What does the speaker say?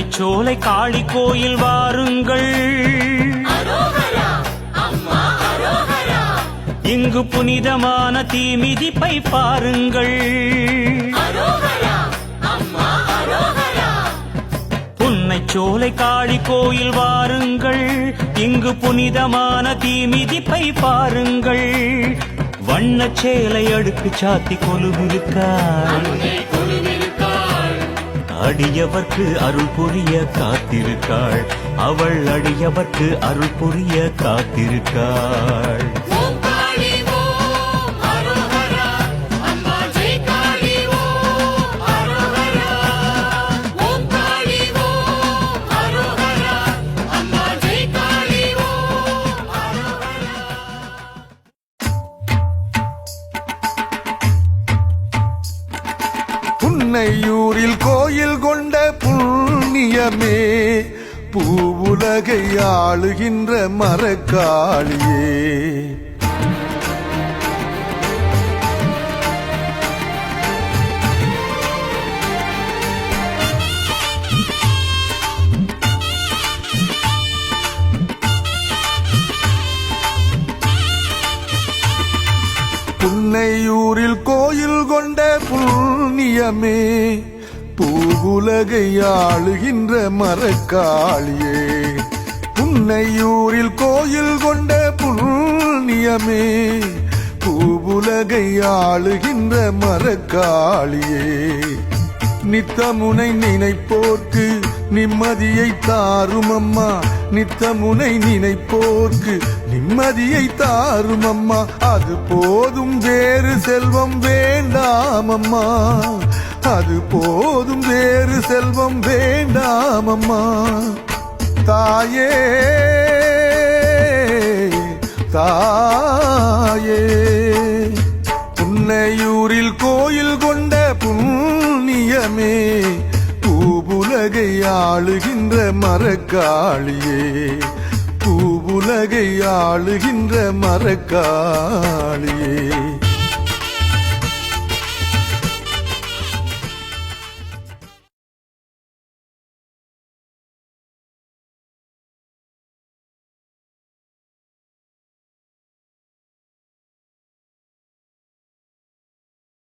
புன்னைச்சோலை காளி கோயில் வாருங்கள், இங்கு புனிதமான தீமிதிப்பை பாருங்கள். புன்னைச்சோலை காளி கோயில் வாருங்கள், இங்கு புனிதமான தீமிதிப்பை பாருங்கள். வண்ணச் சேலை அடுக்கு சாத்தி கொலுவிருக்காள், அடியவர்க்கு அருள் புரிய காத்திருக்காள். அவள் அடியவர்க்கு அருள் புரிய காத்திருக்காள். புன்னையூரில் கோயில் கொண்ட புண்ணியமே, பூவுலகை ஆளுகின்ற மரக்காளியே. புன்னையூரில் கோயில் கொண்ட புண்ணியமே, பூவுலகை ஆளுகின்ற மரக்காளியே. புன்னையூரில் கோயில் கொண்ட புண்ணியமே, பூவுலகை ஆளுகின்ற மரக்காளியே. நித்தமுனை நினைப்போர்க்கு நிம்மதியை தாரும் அம்மா, நித்தமுனை நினைப்போர்க்கு நிம்மதியை தாரும் அம்மா. அது போதும் வேறு செல்வம் வேண்டாம் அம்மா, அது போதும் வேறு செல்வம் வேண்டாம் அம்மா. தாயே தாயே, புன்னையூரில் கோயில் கொண்ட புண்ணியமே, பூவுலகை ஆளுகின்ற மரக்காளியே. பூவுலகை ஆளுகின்ற மரக்காளியே.